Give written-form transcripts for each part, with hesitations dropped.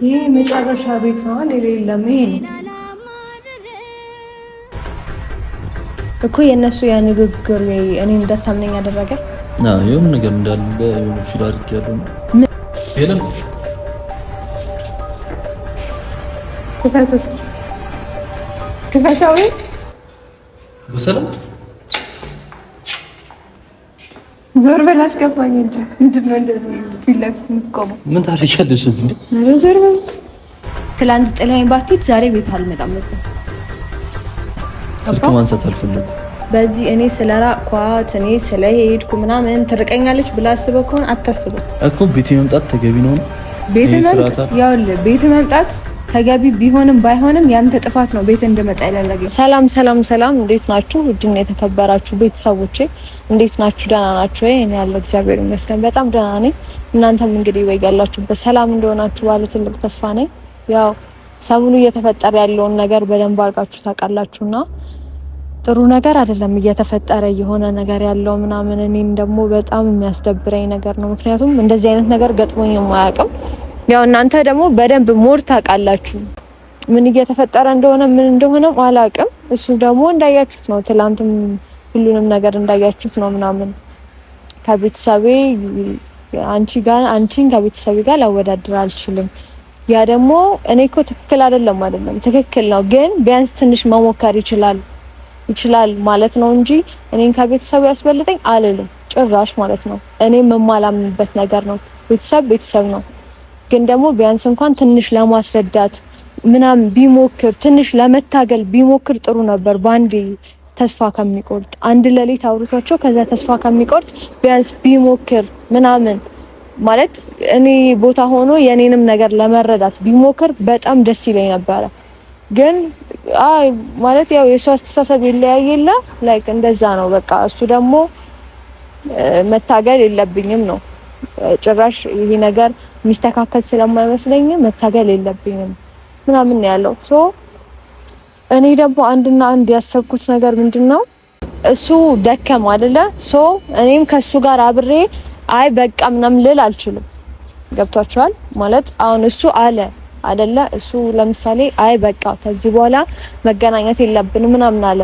ይሄ መጨረሻ ቤት ነው አይደል? የለም ይሄ ነው እኮ የነሱ ያ ንግግር እኔ እንዳታምነኝ ያደረገ የሆነ ነገር እንዳለ የሆነ ፊል አድርጌያለሁ። ሄለን ክፈታው በሰላም ዞር በል አስገባኝ እንጂ ምንድን ነው እንደዚህ ፊት ለፊት የምትቆመው? ምን ታደርጊያለሽ እዚህ እንዴ? ዞር በል። ትላንት ጥላኝ ባትሄድ ዛሬ ቤት አልመጣም ነበር። ስልክ ማንሳት አልፈለኩም። በዚህ እኔ ስለራቅኳት እኔ ስለሄድኩ ምናምን ትርቀኛለች ብላ አስበው ከሆነ አታስበው እኮ ቤት መምጣት ተገቢ ነው። ቤት መምጣት ተገቢ ቢሆንም ባይሆንም ያንተ ጥፋት ነው። ቤት እንደመጣ ይላልኝ። ሰላም፣ እንዴት ናችሁ? እድና የተከበራችሁ ቤተሰቦቼ እንዴት ናችሁ? ደህና ናችሁ ወይ? እኔ ያለው እግዚአብሔር ይመስገን በጣም ደህና ነኝ። እናንተም እንግዲህ ወይ ያላችሁበት ሰላም እንደሆናችሁ ባለ ትልቅ ተስፋ ነኝ። ያው ሰሞኑ እየተፈጠረ ያለውን ነገር በደንብ አድርጋችሁ ታውቃላችሁና ጥሩ ነገር አይደለም እየተፈጠረ የሆነ ነገር ያለው ምናምን። እኔም ደግሞ በጣም የሚያስደብረኝ ነገር ነው። ምክንያቱም እንደዚህ አይነት ነገር ገጥሞኝ የማያውቅም። ያው እናንተ ደግሞ በደንብ ሞር ታውቃላችሁ ምን እየተፈጠረ እንደሆነ ምን እንደሆነ አላውቅም። እሱ ደግሞ እንዳያችሁት ነው። ትላንትም ሁሉንም ነገር እንዳያችሁት ነው ምናምን ከቤተሰቤ አንቺን ከቤተሰቤ ጋር ላወዳድር አልችልም። ያ ደግሞ እኔ እኮ ትክክል አይደለም ትክክል ነው፣ ግን ቢያንስ ትንሽ መሞከር ይችላል ማለት ነው እንጂ እኔን ከቤተሰቡ ያስበልጠኝ አልልም ጭራሽ ማለት ነው። እኔ የማላምንበት ነገር ነው። ቤተሰብ ነው፣ ግን ደግሞ ቢያንስ እንኳን ትንሽ ለማስረዳት ምናምን ቢሞክር ትንሽ ለመታገል ቢሞክር ጥሩ ነበር። ባንዴ ተስፋ ከሚቆርጥ አንድ ሌሊት አውርቷቸው ከዛ ተስፋ ከሚቆርጥ ቢያንስ ቢሞክር ምናምን ማለት እኔ ቦታ ሆኖ የኔንም ነገር ለመረዳት ቢሞክር በጣም ደስ ይለኝ ነበረ። ግን ማለት ያው የሱ አስተሳሰብ ይለያየላ ላይክ እንደዛ ነው በቃ። እሱ ደግሞ መታገል የለብኝም ነው ጭራሽ ይሄ ነገር የሚስተካከል ስለማይመስለኝ መታገል የለብኝም ምናምን ነው ያለው። ሶ እኔ ደግሞ አንድ ያሰብኩት ነገር ምንድነው እሱ ደከም አይደለ? ሶ እኔም ከሱ ጋር አብሬ አይ በቃ ምናምን ልል አልችልም። ገብቷችኋል? ማለት አሁን እሱ አለ አይደለ? እሱ ለምሳሌ አይ በቃ ከዚህ በኋላ መገናኘት የለብንም ምናምን አለ።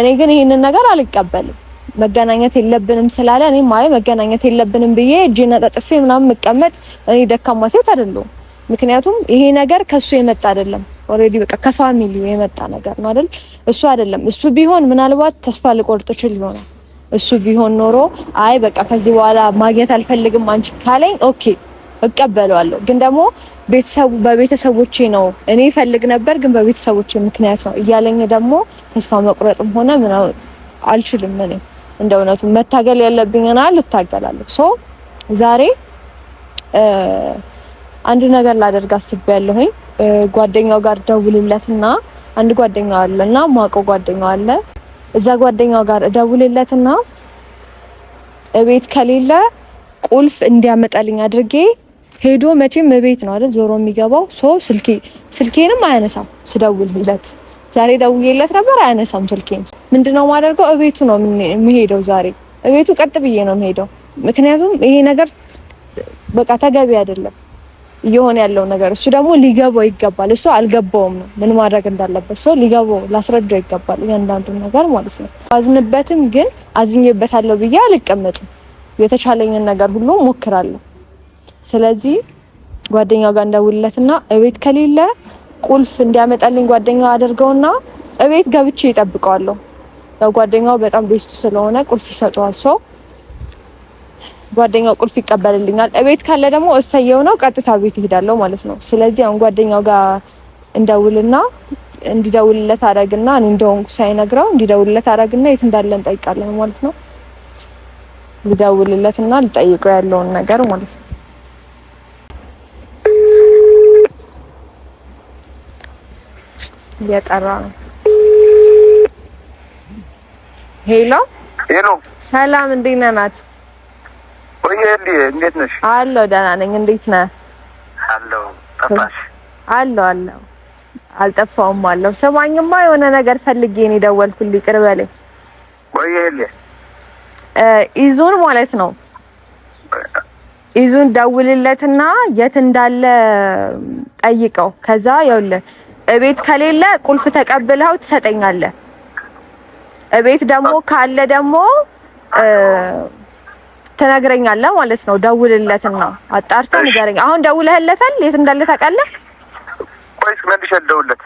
እኔ ግን ይሄንን ነገር አልቀበልም። መገናኘት የለብንም ስላለ እኔ ማይ መገናኘት የለብንም ብዬ እጄና ጠጥፌ ምናምን መቀመጥ እኔ ደካማ ሴት አይደለሁም። ምክንያቱም ይሄ ነገር ከሱ የመጣ አይደለም። ኦሬዲ በቃ ከፋሚሊው የመጣ ነገር ነው አይደል? እሱ አይደለም። እሱ ቢሆን ምናልባት ተስፋ ልቆርጥ እችል ይሆናል። እሱ ቢሆን ኖሮ አይ በቃ ከዚህ በኋላ ማግኘት አልፈልግም አንቺ ካለኝ ኦኬ እቀበለዋለሁ። ግን ደግሞ በቤተሰቦቼ ነው እኔ ፈልግ ነበር ግን በቤተሰቦቼ ምክንያት ነው እያለኝ ደግሞ ተስፋ መቁረጥም ሆነ ምናምን አልችልም። እኔ እንደ እውነቱ መታገል ያለብኝና ልታገላለሁ። ሶ ዛሬ አንድ ነገር ላደርግ አስቤያለሁኝ። ጓደኛው ጋር ደውልለትና አንድ ጓደኛው አለና ማውቀው ጓደኛው አለ። እዛ ጓደኛው ጋር ደውልለትና እቤት ከሌለ ቁልፍ እንዲያመጣልኝ አድርጌ ሄዶ መቼም እቤት ነው አይደል ዞሮ የሚገባው። ሶ ስልኬንም አያነሳም ስደውልለት። ዛሬ ደውዬለት ነበር አያነሳም ስልኬን። ምንድነው ማደርገው? እቤቱ ነው የምሄደው ዛሬ። እቤቱ ቀጥ ብዬ ነው የምሄደው። ምክንያቱም ይሄ ነገር በቃ ተገቢ አይደለም እየሆነ ያለው ነገር። እሱ ደግሞ ሊገባው ይገባል። እሱ አልገባውም ነው ምን ማድረግ እንዳለበት። ሶ ሊገባው ላስረዳው ይገባል እያንዳንዱ ነገር ማለት ነው። አዝንበትም ግን አዝኜበታለሁ ብዬ አልቀመጥም። የተቻለኝን ነገር ሁሉ ሞክራለሁ። ስለዚህ ጓደኛው ጋር እንደውልለትና እቤት ከሌለ ቁልፍ እንዲያመጣልኝ ጓደኛው አድርገውና እቤት ገብቼ እጠብቀዋለሁ። ያው ጓደኛው በጣም ቤስቱ ስለሆነ ቁልፍ ይሰጠዋል። ሶ ጓደኛው ቁልፍ ይቀበልልኛል። እቤት ካለ ደግሞ እሰየው ነው፣ ቀጥታ ቤት እሄዳለሁ ማለት ነው። ስለዚህ አሁን ጓደኛው ጋር እንደውልና እንዲደውልለት አደርግና እኔ እንደሆንኩ ሳይነግረው እንዲደውልለት አደርግና የት እንዳለ እንጠይቃለን ማለት ነው። ልደውልለትና ልጠይቀው ያለውን ነገር ማለት ነው። እየጠራ ነው። ሄሎ ሰላም፣ እንዴት ነህ ናት? እንዴት ነሽ? አለሁ ደህና ነኝ። እንዴት ነህ? አለሁ። ጠፋሽ? አለሁ አልጠፋሁም አለሁ። ስማኝማ የሆነ ነገር ፈልጌ ነው የደወልኩልህ። ይቅር በለኝ። ኢዞን ኢዞን ማለት ነው ኢዙን ደውልለትና የት እንዳለ ጠይቀው። ከዛ ይኸውልህ እቤት ከሌለ ቁልፍ ተቀብለው ትሰጠኛለህ። እቤት ደግሞ ካለ ደግሞ ትነግረኛለህ ማለት ነው። ደውልለትና አጣርተህ ንገረኝ። አሁን ደውለህለታል? የት እንዳለ ታውቃለህ? ወይስ መልሼ ልደውልለት?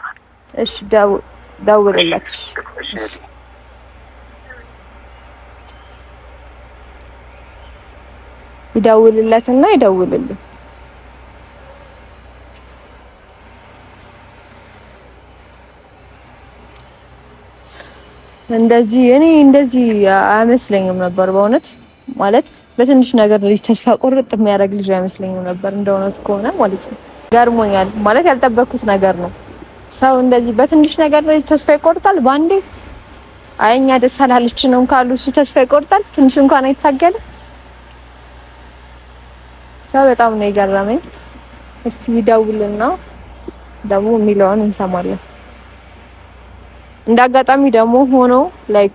እሺ ደውልለት። እሺ ይደውልለትና ይደውልልኝ። እንደዚህ አይመስለኝም ነበር በእውነት ማለት በትንሽ ነገር ልጅ ተስፋ ቁርጥ የሚያደርግ ልጅ አይመስለኝም ነበር እንደውነት ከሆነ ማለት ነው። ገርሞኛል ማለት ያልጠበቅኩት ነገር ነው። ሰው እንደዚህ በትንሽ ነገር ልጅ ተስፋ ይቆርጣል ባንዴ? አይኛ ደስ አላለችንም ካሉ እሱ ተስፋ ይቆርጣል? ትንሽ እንኳን አይታገልም? በጣም ነው የገረመኝ። እስቲ ይደውልና ደግሞ የሚለውን እንሰማለን። እንዳጋጣሚ ደግሞ ሆኖ ላይክ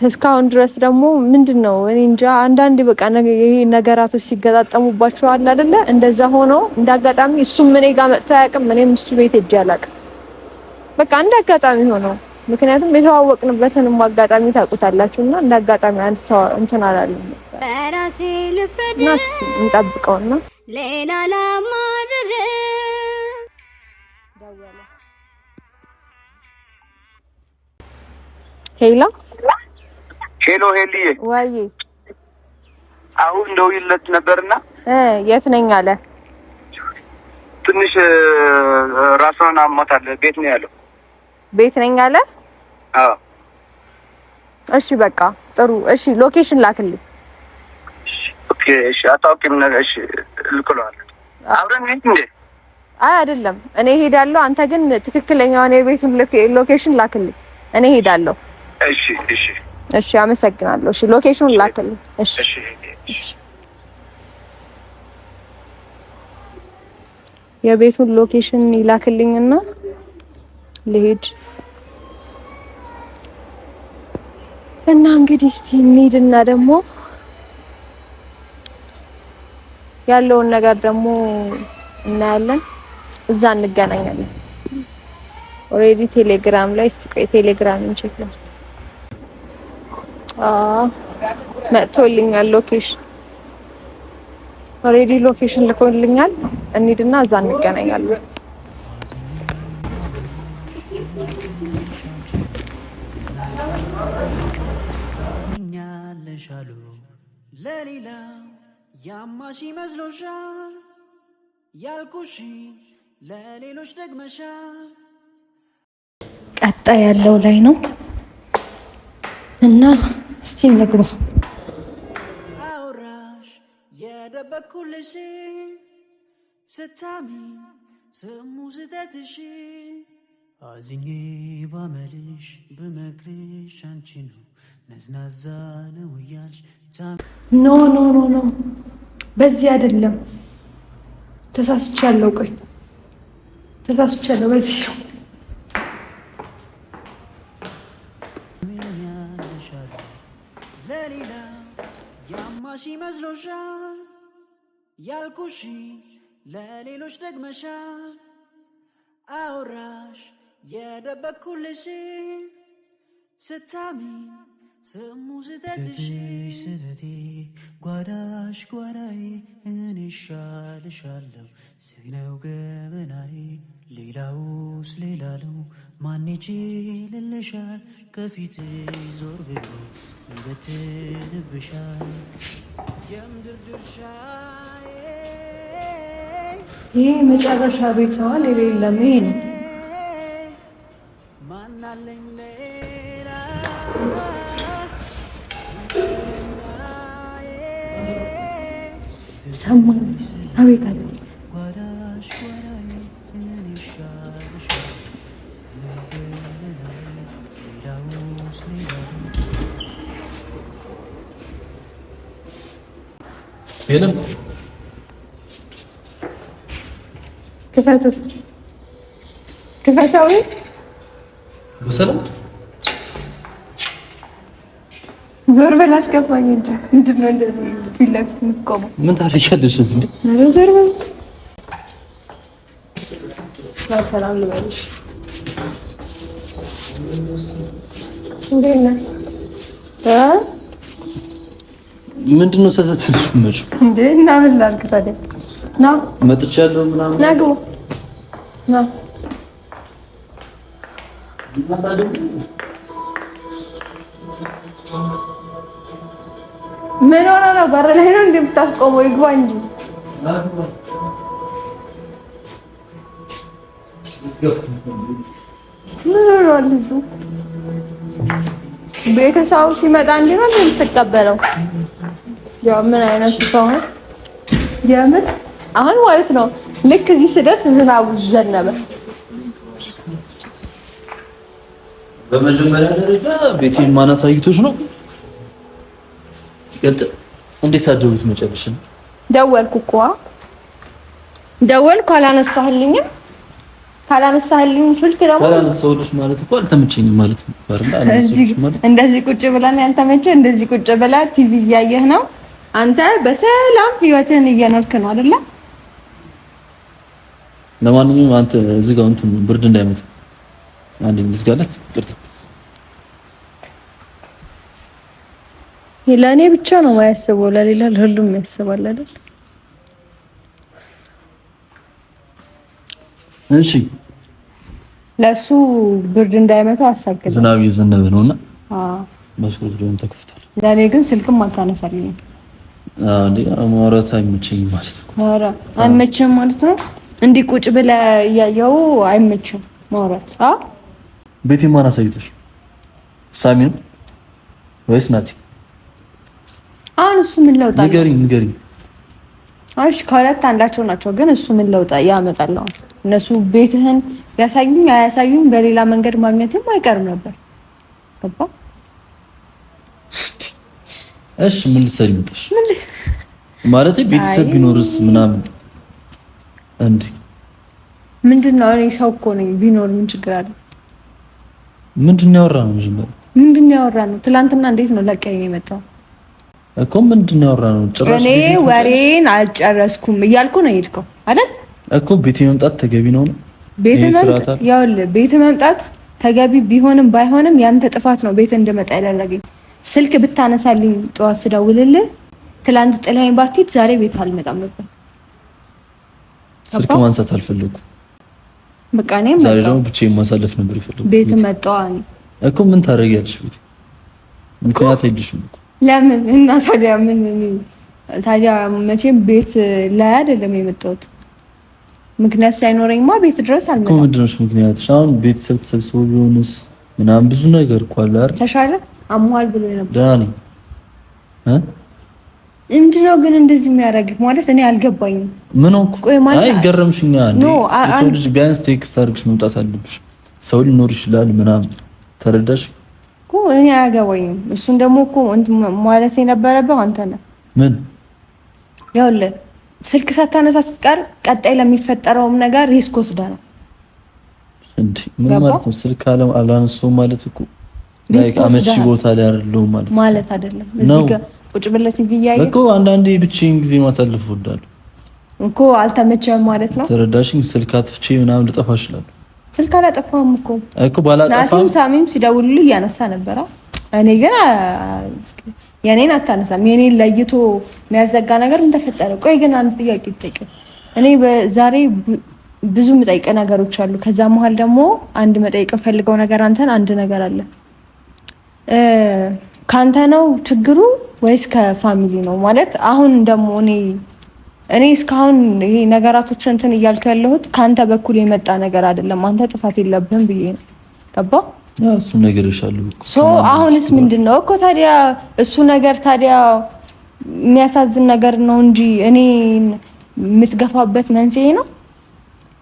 እስካሁን ድረስ ደግሞ ምንድነው እኔ እንጃ አንዳንድ በቃ ይሄ ነገራቶች ሲገጣጠሙባቸው አለ አይደለ? እንደዛ ሆኖ እንዳጋጣሚ እሱም እኔ ጋር መጥቶ አያውቅም፣ እኔም እሱ ቤት ሄጄ አላውቅም። በቃ እንዳጋጣሚ ሆኖ ምክንያቱም የተዋወቅንበትንም አጋጣሚ ታውቁታላችሁና እንዳጋጣሚ እንትን አላለም። በራሴ ልፍረድ ናስቲ እንጠብቀውና ሌላ ላማርር ደወለ። ሄሎ ሄልዬ፣ ወይ አሁን ደውዬለት ነበርና የት ነኝ አለ። ትንሽ ራሱን አሞታል። ቤት ነው ያለው። ቤት ነኝ አለ። አዎ እሺ በቃ ጥሩ። እሺ ሎኬሽን ላክልኝ። ኦኬ እሺ። አታውቂም ነገር? እሺ ልክለዋለሁ። አብረን እንዴ? አይ አይደለም፣ እኔ ሄዳለሁ። አንተ ግን ትክክለኛውን የቤቱን ሎኬሽን ላክልኝ፣ እኔ ሄዳለሁ። እሺ እሺ እሺ። አመሰግናለሁ። እሺ ሎኬሽኑን ላክልኝ። እሺ እሺ። የቤቱን ሎኬሽን ይላክልኝና ልሄድ እና እንግዲህ እስቲ እንሂድና ደግሞ ያለውን ነገር ደግሞ እናያለን። እዛ እንገናኛለን። ኦሬዲ ቴሌግራም ላይ እስቲ ቆይ ቴሌግራም እንቼክ ነው። መጥቶልኛል ሎኬሽን። ኦሬዲ ሎኬሽን ልኮልኛል። እንሂድና እዛ እንገናኛለን። ለሌላ ያማሽ መስሎሻል ያልኩሽ ለሌሎች ደግመሻል። ቀጣይ ያለው ላይ ነው እና እስቲ እንግባ። አውራሽ የደበኩልሽ ስታሚ ስሙ ስተትሽ አዝኜ ባመልሽ ብመክርሽ አንቺ ነው ነዝናዛ ነው እያልሽ ኖ ኖ ኖ ኖ በዚህ አይደለም። ተሳስቻለሁ። ቆይ ተሳስቻለሁ። በዚህ ነው። ለሌላ ያማሽ መስሎሻል ያልኩሽ ለሌሎች ደግመሻል። አውራሽ የደበኩልሽ ስታሚ ስሙ ስተትሽ ስተቴ ጓዳሽ ጓዳዬ እኔ እሻልሻለሁ ስነው ገበናዬ ሌላውስ ሌላ ነው ማን ይችልልሻል ከፊት ዞር ብሎ ይበትንብሻል የምድር ድርሻዬ። ይህ መጨረሻ ቤት ነው የሌለም። ይሄ ነው ማናለኝ ሰማኝ። አቤት አለ ሄለን ክፈት ውስጥ ክፈታዊ በሰላም ዞር በል አስገባኝ እንጂ ምንድን ነው እንደዚህ ፊት ለፊት የምትቆመው? ምን ታደርጊያለሽ እዚህ እንዴ? ዞር በል። ሰላም ልበልሽ። እንዴት ነህ? ምንድን ነው ሰሰተሽ መጪው እንዴ? እና ምን ላድርግ ታዲያ? ና መጥቻለሁ ምናምን ና ግቡ ና ምን ሆነ ነው? በር ላይ ነው እንደምታስቆመው? ይግባ እንጂ ምን ሆነ ልጁ? ቤተሰቡ ሲመጣ እንዲህ ነው የምትቀበለው? ያው ምን አይነት ሰው ነው? የምን አሁን ማለት ነው ልክ እዚህ ስደርስ ዝናቡ ዘነበ። በመጀመሪያ ደረጃ ቤቴን ማን አሳይቶሽ ነው? እንዴት ሳደውት መጨረሻ ደወልኩ እኮ ደወልኩ፣ አላነሳህልኝም። ስልክ ደግሞ አላነሳሁልሽ ማለት እኮ አልተመቸኝም ማለት ነው። እንደዚህ ቁጭ ብለን ያልተመቸ እንደዚህ ቁጭ ብላ ቲቪ እያየህ ነው አንተ። በሰላም ህይወትህን እየኖርክ ነው አይደለ? ለማንኛውም አንተ እዚህ ጋር እንትን ብርድ እንዳይመታ አንዴ ልዝጋለት። ቅርታ ለእኔ ብቻ ነው የማያስበው፣ ለሌላ ለሁሉም ያስባል አይደል? እሺ ለሱ ብርድ እንዳይመታ አሳግደው። ዝናብ እየዘነበ ነውና መስኮት ደግሞ ተከፍቷል። ለእኔ ግን ስልክም አታነሳልኝም። እንዴ ማውራት አይመቸኝም ማለት ነው። ኧረ አይመችም ማለት ነው። እንዲህ ቁጭ ብለህ እያየው አይመችም ማውራት። ቤቴ ማን አሳይቶሽ? ሳሚ ነው ወይስ ናቲ? አሁን እሱ ምን ለውጥ አለው? ንገሪኝ። እሺ ከሁለት አንዳቸው ናቸው፣ ግን እሱ ምን ለውጥ ያመጣል? እነሱ ቤትህን ያሳዩኝ አያሳዩኝ በሌላ መንገድ ማግኘትም አይቀርም ነበር። ገባ? እሺ ምን ልትሰሪ መጣሽ? ማለት ቤተሰብ ቢኖርስ ምናምን እንዴ? ምንድነው? እኔ ሰው እኮ ነኝ። ቢኖር ምን ችግር አለ? ምንድነው ያወራነው? መጀመሪያ ምንድነው ያወራነው? ትናንትና እንዴት ነው ለቀኝ የመጣው እኮ? ምንድነው ያወራነው? ጭራሽ እኔ ወሬን አልጨረስኩም እያልኩ ነው የሄድከው አይደል እኮ። ቤት መምጣት ተገቢ ነው። ቤት መምጣት ተገቢ ቢሆንም ባይሆንም ያንተ ጥፋት ነው ቤት እንደመጣ ያደረገኝ። ስልክ ብታነሳልኝ ጠዋት ስደውልልህ ትላንት ጥላኝ ባትሄድ ዛሬ ቤት አልመጣም ነበር። ስልክ ማንሳት አልፈለኩም። በቃ እኔም ዛሬ ደግሞ ብቻዬን ማሳለፍ ነበር የፈለኩት። ቤት መጣሁ እኮ ምን ታደርጊያለሽ? ቤት ምክንያት አይደልሽም እኮ። ለምን እና ታዲያ መቼም ቤት ላይ አይደለም የመጣሁት። ምክንያት ሳይኖረኝማ ቤት ድረስ አልመጣም እኮ። ምንድን ነው ምክንያትሽ? አሁን ቤተሰብ ተሰብስቦ ቢሆንስ ምናምን ብዙ ነገር እኮ አለ አይደል? ተሻለ አሟል ብሎ ነበር። ዳኒ ምንድነው ግን እንደዚህ የሚያደርግ ማለት እኔ አልገባኝም። ምን እኮ አይ ገረምሽኛ እንዴ? ሰው ልጅ ቢያንስ ቴክስት አድርግሽ መምጣት አለብሽ። ሰው ሊኖር ይችላል ምናምን ተረዳሽ እኮ። እኔ አያገባኝም። እሱን ደግሞ እኮ ማለት የነበረብህ አንተ ነህ። ምን ያውልህ ስልክ ሳታነሳ ስትቀር ቀጣይ ለሚፈጠረውም ነገር ሪስክ ወስደህ ነው እንዴ? ምን ማለት ነው? ስልክ አላነሳሁም ማለት እኮ ላይክ አመቺ ቦታ ላይ አይደለም ማለት አይደለም። እዚህ ጋር ቁጭ ብለህ ቲቪ እያየህ እኮ አንዳንዴ ብቻዬን ጊዜ ማሳለፍ እወዳለሁ እኮ። አልተመቸህም ማለት ነው። ተረዳሽኝ? ስልክ አጥፍቼ ምናምን ልጠፋ እችላለሁ። ስልክ አላጠፋህም እኮ ባላጠፋም ሳሚም ሲደውልልህ እያነሳ ነበረ። እኔ ግን የኔን አታነሳም። የኔን ለይቶ የሚያዘጋ ነገር ምን ተፈጠረ? ቆይ ግን አንድ ጥያቄ ልጠይቅህ። እኔ ዛሬ ብዙ የምጠይቅ ነገሮች አሉ። ከዛ መሀል ደግሞ አንድ መጠይቅ ፈልገው ነገር አንተን አንድ ነገር አለ። ካንተ ነው ችግሩ ወይስ ከፋሚሊ ነው? ማለት አሁን ደግሞ እኔ እስካሁን ይሄ ነገራቶች እንትን እያልኩ ያለሁት ካንተ በኩል የመጣ ነገር አይደለም። አንተ ጥፋት የለብህም ብዬ ነው። ገባ? እሱ ነገር ይሻላል እኮ። አሁንስ ምንድነው እኮ ታዲያ? እሱ ነገር ታዲያ የሚያሳዝን ነገር ነው እንጂ እኔ የምትገፋበት መንስኤ ነው።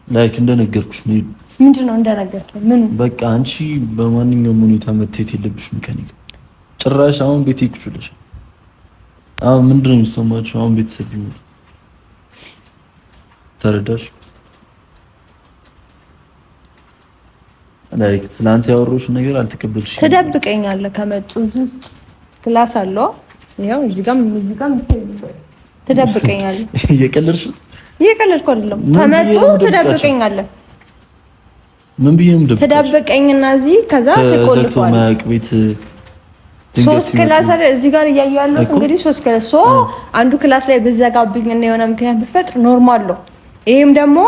ላይክ እንደነገርኩሽ ነው። ምንድነው እንደነገርኩሽ? ምን በቃ አንቺ በማንኛውም ሁኔታ መተት የለብሽም ከኔ ጋር ጭራሽ። አሁን ቤት ይክቹልሽ። አሁን ምንድነው የሚሰማችሁ? አሁን ቤተሰብ ይሁን ተረዳሽ? ላይክ ትላንት ያወራሁሽ ነገር አልተቀበልሽ። ትደብቀኛለህ ከመጡ ውስጥ ክላስ አለው ይሄው እዚህ ጋር ትደብቀኛለህ እየቀለድኩ አይደለም ተመጡ ትደብቀኛለህ ምን ቢሆንም ተደብቀኝና እዚህ ከዛ ተቆልፏል ቤት 3 ክላስ አለ እዚህ ጋር እያያለሁ እንግዲህ 3 ክላስ አንዱ ክላስ ላይ ብዘጋብኝ እና የሆነ ምክንያት ብፈጥር ኖርማል ነው ይሄም ደግሞ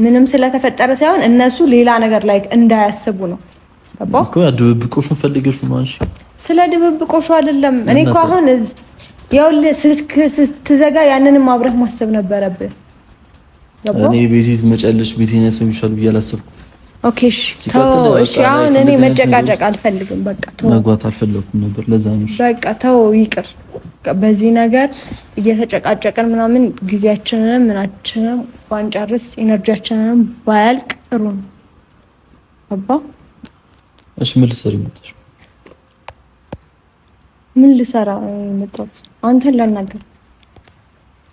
ምንም ስለተፈጠረ ሳይሆን እነሱ ሌላ ነገር ላይ እንዳያስቡ ነው እኮ ድብብቆሹን ፈልገሽ ነው አንቺ ስለ ድብብቆሹ አይደለም እኔ እኮ አሁን ያው ስትዘጋ ያንንም አብረህ ማሰብ ነበረብህ እኔ ቤቴስ መጨለሽ ቤቴን ያሰብሻል ብያላሰብኩ ኦኬ እሺ አሁን እኔ መጨቃጨቅ አልፈልግም በቃ ተው መግባት አልፈለኩም ነበር ለዛ ነው በቃ ተው ይቅር በዚህ ነገር እየተጨቃጨቀን ምናምን ጊዜያችንን ምናችንን ባንጨርስ ኢነርጂያችንን ባያልቅ ጥሩ ነው አባ እሺ ምን ልትሰሪ መጣሽ ምን ልሰራ መጣሁት አንተን ላናገር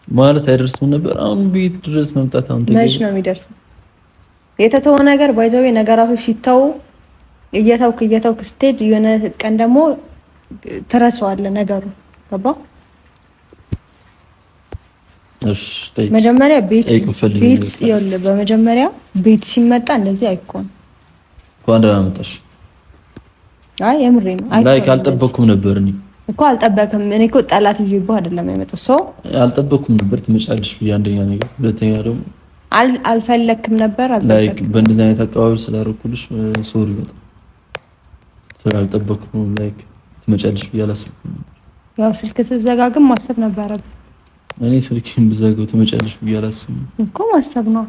ማለት አይደርስም ነበር አሁን ቤት ድረስ መምጣት አሁን መች ነው የሚደርሰው የተተወ ነገር ባይዘው ነገራቶች ሲታው እየታውክ ስትሄድ የሆነ ቀን ደግሞ ትረሳዋለህ ነገሩ ገባ እሺ መጀመሪያ ቤት ይኸውልህ በመጀመሪያ ቤት ሲመጣ እንደዚህ አይኮን ኳንድራ መጣሽ አይ የምሬ ነው ላይ ካልጠበኩም ነበር እኮ አልጠበቅም እኔ እኮ ጠላት ይዤብህ አይደለም የመጣው ሰው አልጠበኩም ነበር ትመጫለሽ አንደኛ ነገር ሁለተኛ ደግሞ አልፈለክም ነበር ላይክ በእንደዚህ አይነት አቀባበል ስላደረኩልሽ ሶሪ በጣም ስላልጠበቅኩ ላይክ ትመጫለሽ ብያላስብኩ ያው ስልክ ስዘጋግም ማሰብ ነበረብኝ እኔ ስልኬን ብዘጋው ትመጫለሽ ብያላስብኩ እኮ ማሰብ ነው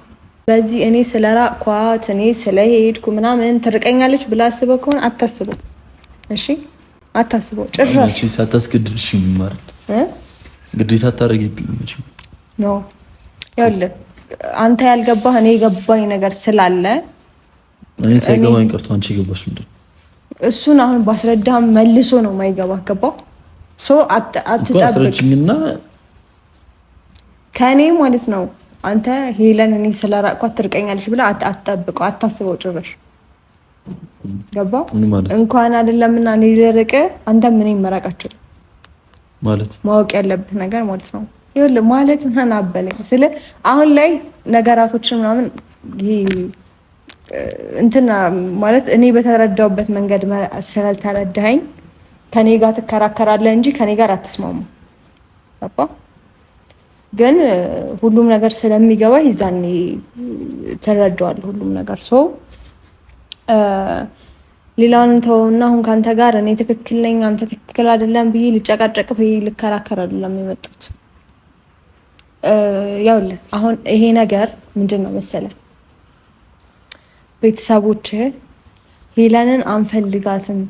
በዚህ እኔ ስለራቅኳት እኔ ስለሄድኩ ምናምን ትርቀኛለች ብላ አስበው ከሆነ አታስበው እሺ አታስበው ጭራሽ እሺ ሳታስገድድሽ ይማራል ግዴታ ታረጊብኝ እንጂ ነው ያለ አንተ ያልገባህ እኔ የገባኝ ነገር ስላለ እኔ ሳይገባኝ ቀርቶ አንቺ ገባሽ እንዴ እሱን አሁን ባስረዳም መልሶ ነው ማይገባህ ገባው ሶ አትጠብቅኝና ከኔ ማለት ነው አንተ ሄለን እኔ ስለራቅኳት ትርቀኛለሽ ብላ አትጠብቀው አታስበው ጭራሽ ገባው እንኳን አይደለምና እኔ ልርቅ አንተ ምን ይመራቃቸው ማለት ማወቅ ያለብህ ነገር ማለት ነው ይኸውልህ ማለት ምን አበለኝ ስለ አሁን ላይ ነገራቶችን ምናምን ይሄ እንትና ማለት እኔ በተረዳውበት መንገድ ስላልተረዳኸኝ ከኔ ጋር ትከራከራለህ እንጂ ከኔ ጋር አትስማሙ አባ ግን ሁሉም ነገር ስለሚገባ ይዛኔ ተረዳዋለሁ ሁሉም ነገር ሶ ሌላውን ተውና አሁን ካንተ ጋር እኔ ትክክል ነኝ አንተ ትክክል አይደለም ብዬ ልጨቃጨቅ ብዬ ልከራከር አይደለም የመጣሁት ያውልህ አሁን ይሄ ነገር ምንድነው መሰለህ ቤተሰቦች ሄለንን አንፈልጋትም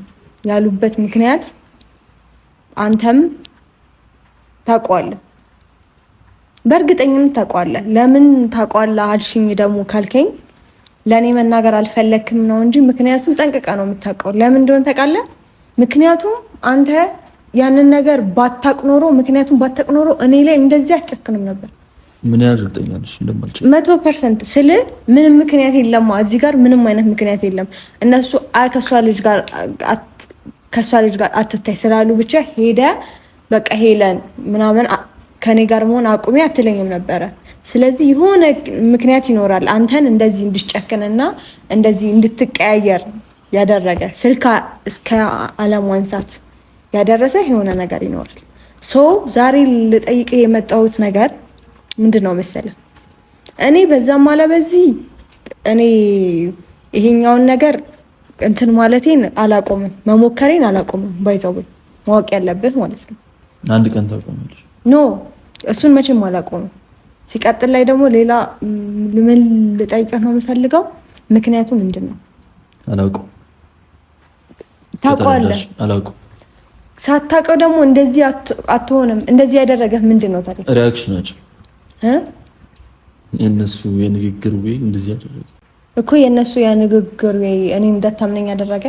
ያሉበት ምክንያት አንተም ታውቀዋለህ በእርግጠኝነት ታውቀዋለህ ለምን ታውቀዋለህ አልሽኝ ደግሞ ካልከኝ ለኔ መናገር አልፈለክም ነው እንጂ ምክንያቱም ጠንቅቃ ነው የምታውቀው ለምን እንደሆነ ታውቃለህ ምክንያቱም አንተ ያንን ነገር ባታቅኖሮ ምክንያቱም ባታቅኖሮ እኔ ላይ እንደዚህ አጨክንም ነበር ምን ያርግጠኛልሽ እንደማልችል 100% ስለ ምንም ምክንያት የለም እዚህ ጋር ምንም አይነት ምክንያት የለም እነሱ ከሷ ልጅ ጋር አትታይ ስላሉ ብቻ ሄደ በቃ ሄለን ምናምን ከኔ ጋር መሆን አቁሚ አትለኝም ነበር ስለዚህ የሆነ ምክንያት ይኖራል አንተን እንደዚህ እንድትጨክንና እንደዚህ እንድትቀያየር ያደረገ ስልካ እስከ አለም ዋንሳት ያደረሰ የሆነ ነገር ይኖራል ሶ ዛሬ ልጠይቅህ የመጣሁት ነገር ምንድነው መሰለህ እኔ በዛም አለ በዚህ እኔ ይሄኛውን ነገር እንትን ማለቴን አላቆምም መሞከሬን አላቆምም ባይዘው ማወቅ ያለብህ ማለት ነው አንድ ቀን ታቆማለሽ ኖ እሱን መቼም አላቆምም ሲቀጥል ላይ ደግሞ ሌላ ምን ልጠይቅህ ነው የምፈልገው ምክንያቱ ምንድነው አላውቀው ታውቃለህ አላውቀው ሳታውቀው ደግሞ እንደዚህ አትሆንም እንደዚህ ያደረገህ ምንድነው ታዲያ ሪአክሽናቸው የነሱ የንግግር ወይ እንደዚህ ያደረገ እኮ የነሱ የንግግር ወይ እኔ እንዳታምነኝ ያደረገ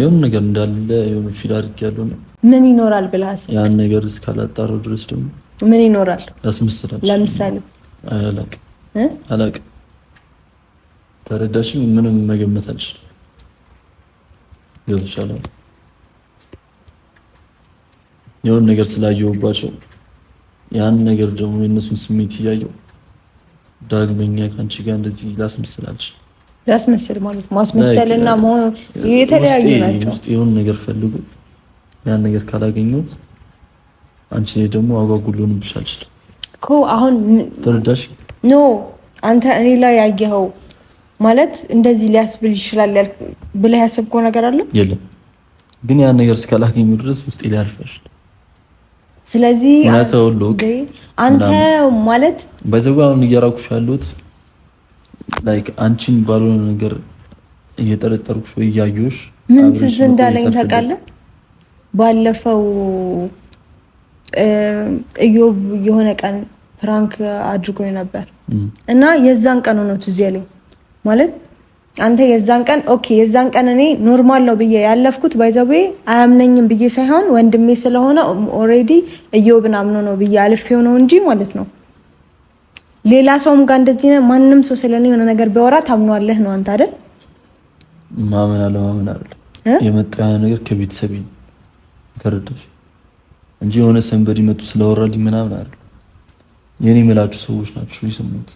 የሆነ ነገር እንዳለ የሆነ ፊል አድርጌያለሁ ነው ምን ይኖራል ብለህ ያን ነገር እስካላጣራው ድረስ ደግሞ ምን ይኖራል አስመስላል ለምሳሌ አላውቅም ተረዳሽኝ ምንም መገመት አልችልም ይልሻል የሆነ ነገር ስላየሁባቸው ያን ነገር ደግሞ የእነሱን ስሜት እያየሁ ዳግመኛ ካንቺ ጋር እንደዚህ ላስመስላልሽ ላስመስል ማለት ማስመሰልና መሆኑ የተለያዩ ናቸው። ውስጥ የሆነ ነገር ፈልጉ ያን ነገር ካላገኘሁት አንቺ ደግሞ አጓጉሉን ብሻልሽ እኮ አሁን ተረዳሽ? ኖ አንተ እኔ ላይ ያየኸው ማለት እንደዚህ ሊያስብል ይችላል ብለህ ያሰብከው ነገር አለ? የለም ግን ያን ነገር እስካላገኙ ድረስ ውስጥ ሊያርፈሽ። ስለዚህ አንተ ማለት በዘጋውን እያራኩሽ ያሉት ላይክ አንቺን ባልሆነ ነገር እየጠረጠርኩሽ ወይ እያየሁሽ ምን ትዝ እንዳለኝ ታውቃለህ? ባለፈው እዮብ የሆነ ቀን ፍራንክ አድርጎኝ ነበር እና የዛን ቀን ነው ትዝ ያለኝ ማለት አንተ የዛን ቀን ኦኬ የዛን ቀን እኔ ኖርማል ነው ብዬ ያለፍኩት ባይዘዌ አያምነኝም ብዬ ሳይሆን ወንድሜ ስለሆነ ኦሬዲ እዮብን አምኖ ነው ብዬ አልፌው ነው እንጂ ማለት ነው። ሌላ ሰውም ጋር እንደዚህ ነው ማንንም ሰው ስለኔ የሆነ ነገር ቢያወራ ታምኗለህ ነው አንተ አይደል? ማመን አይደል የመጣው ነገር ከቤተሰቤ ተረዳሽ እንጂ የሆነ ሰንበዲ መጡ ስለወራልኝ ምናምን አይደል። የኔ የምላችሁ ሰዎች ናቸው የሰሙት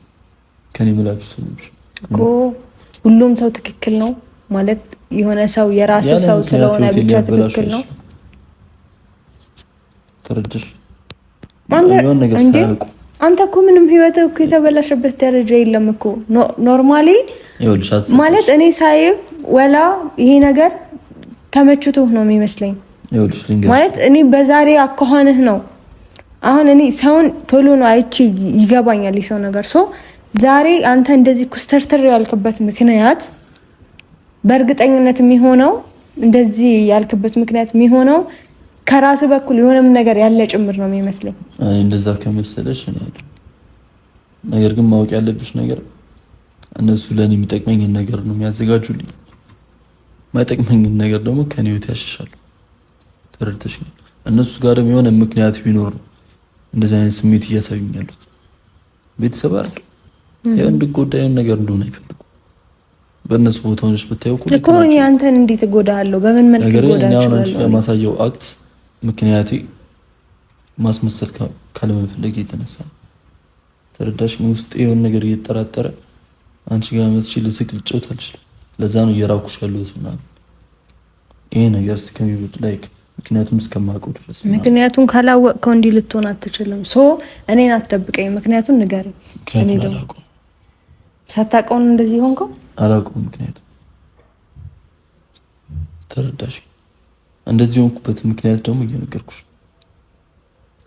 ከኔ የምላችሁ ሰዎች እኮ ሁሉም ሰው ትክክል ነው ማለት የሆነ ሰው የራስ ሰው ስለሆነ ብቻ ትክክል ነው። ተረዳሽ? አንተ እኮ ምንም ህይወትህ እኮ የተበላሸበት ደረጃ የለም እኮ ኖርማሊ ማለት እኔ ሳይ ወላ ይሄ ነገር ተመችቶህ ነው የሚመስለኝ ማለት እኔ በዛሬ አኳኋንህ ነው። አሁን እኔ ሰውን ቶሎ ነው አይቼ ይገባኛል የሰው ነገር ሶ ዛሬ አንተ እንደዚህ ኩስተርተር ያልክበት ምክንያት በእርግጠኝነት የሚሆነው እንደዚህ ያልክበት ምክንያት የሚሆነው ከራስ በኩል የሆነም ነገር ያለ ጭምር ነው የሚመስለኝ። እንደዛ ከመሰለሽ ነገር ግን ማወቅ ያለብሽ ነገር እነሱ ለኔ የሚጠቅመኝ ነገር ነው የሚያዘጋጁልኝ፣ ማይጠቅመኝ ነገር ደግሞ ከኔ ህይወት ያሸሻሉ። ተረድተሽ? እነሱ ጋርም የሆነ ምክንያት ቢኖር ነው እንደዚህ አይነት ስሜት እያሳዩኝ ያሉት። ቤተሰብ አይደል እንድጎዳዩን ነገር እንደሆነ አይፈልጉም። በእነሱ ቦታ ሆነሽ ብታየው እኮ እኔ አንተን እንዴት እጎዳለሁ? በምን መልክ እጎዳለሁ? የማሳየው አክት ምክንያቴ ማስመሰል ካለመፈለግ የተነሳ ተረዳሽ? ውስጥ የሆነ ነገር እየተጠራጠረ አንቺ ጋር መጥቼ ልስቅ ልጫወት አልችልም። ለዛ ነው እየራኩሽ ያለሁት ምናምን ይሄ ነገር እስከሚወድ ላይክ ምክንያቱም እስከማውቀው ድረስ ምክንያቱም ካላወቅከው እንዲህ ልትሆን አትችልም። ሶ እኔን አትደብቀኝ፣ ምክንያቱም ንገረኝ። እኔ ደግሞ ሳታውቀው እንደዚህ ሆንከው አላውቀውም። ምክንያቱም ተረዳሽ? እንደዚህ ሆንኩበት ምክንያት ደግሞ እየነገርኩሽ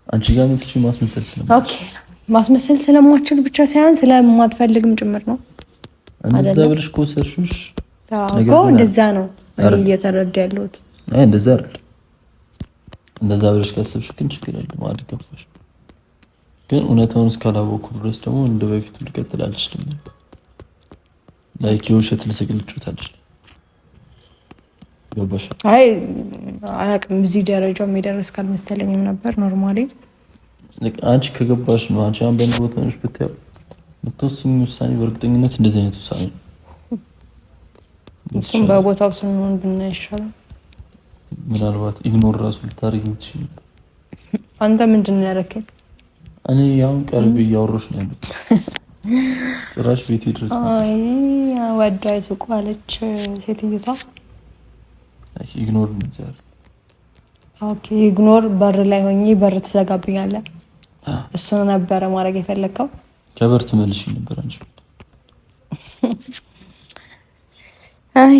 አንቺ ጋር መጥቼ ማስመሰል ስለማልችል ኦኬ፣ ማስመሰል ስለማልችል ብቻ ሳይሆን ስለማትፈልግም ጭምር ነው። እንደዛ ብለሽ ኮሰሽሽ እኮ እንደዛ ነው እኔ እየተረዳ ያለሁት። አይ እንደዛ አይደል። እንደዛ ብለሽ ካሰብሽ ግን ችግር የለም አልገባሽ። ግን እውነታውን እስካላወቅኩ ድረስ ደግሞ እንደ በፊቱ ልቀጥል አልችልም። ላይክ የውሸት ልስቅልጭት አልችልም። ገባሽ? አይ አላውቅም፣ እዚህ ደረጃ የሚደርስ ካልመሰለኝም ነበር ኖርማሊ። አንቺ ከገባሽ ነው አንቺ አሁን በእንደ ቦታ ነሽ ብታየው የምትወስኚው ውሳኔ በእርግጠኝነት እንደዚህ አይነት ውሳኔ ነው። እሱም በቦታው ስንሆን ብናይ ይሻላል። ምናልባት ኢግኖር ራሱ ልታረጊው ትችይ። አንተ ምንድን ነው ያደረከኝ? እኔ ያውን ቀርብ እያወራሁሽ ነው ያሉት። ጭራሽ ቤቴ ድረስ አይ ወዳ ይስቁ አለች ሴትዮዋ። አይ ኢግኖር ምንዛር ኦኬ ኢግኖር በር ላይ ሆኜ በር ትዘጋብኛለህ። እሱ ነበረ ማድረግ የፈለከው። ከበር ትመልሽ ነበር አንቺ። አይ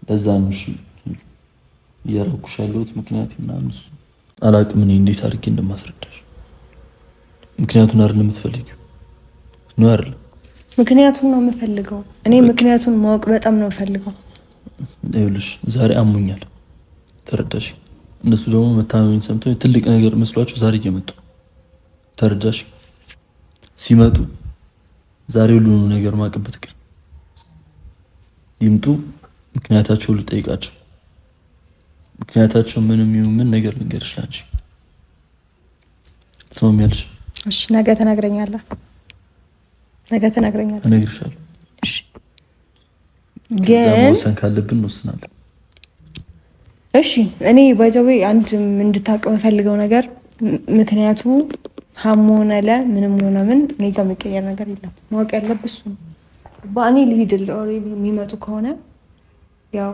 ለዛ ነው እሺ እያረኩሽ ያለሁት ምክንያት ምናምን እሱ አላውቅም። እኔ እንዴት አድርጌ እንደማስረዳሽ ምክንያቱን አይደለም የምትፈልጊው ነው አይደል? ምክንያቱን ነው የምፈልገው እኔ ምክንያቱን ማወቅ በጣም ነው የምፈልገው። ይኸውልሽ ዛሬ አሞኛል ተረዳሽ? እነሱ ደግሞ መታመሜን ሰምተው ትልቅ ነገር መስሏቸው ዛሬ እየመጡ ተረዳሽ? ሲመጡ ዛሬ ሁሉንም ነገር ማቀበት ቀን ይምጡ። ምክንያታቸው ልጠይቃቸው። ምክንያታቸው ምንም ይሁን ምን ነገር ልንገርሽ ላንቺ ትሰማኛለሽ? እሺ ነገ ተናግረኛለህ። ነገ ተናግረኛለህ። እነግርሻለሁ። እሺ ግን ወሰን ካለብን እንወስናለን እሺ እኔ ባይዘዌ አንድ እንድታውቅ የምፈልገው ነገር ምክንያቱ ሀሞነ ምንም ሆነ ምን እኔ ጋር የሚቀየር ነገር የለም። ማወቅ ያለብሽ ባኔ ልሂድል ኦሬዲ የሚመጡ ከሆነ ያው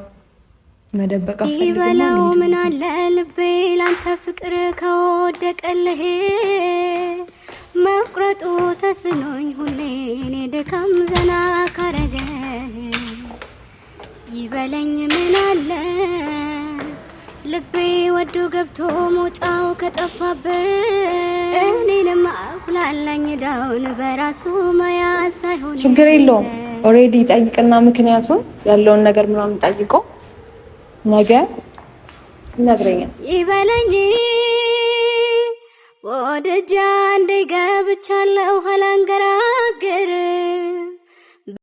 መደበቅ ይበላው ምን አለ ልቤ ላንተ ፍቅር ከወደቀልህ መቁረጡ ተስኖኝ ሁሌ እኔ ደካም ዘና ካረገ ይበለኝ ምን አለ ልቤ ወዶ ገብቶ ሞጫው ከጠፋበት እኔ ለማቁላላኝ ዳውን በራሱ መያዝ ሳይሆን ችግር የለውም። ኦሬዲ ጠይቅና ምክንያቱም ያለውን ነገር ምናምን ጠይቆ ነገ ይነግረኛል። ይበለኝ ወደጃ እንደገብቻለሁ ሀላንገራገር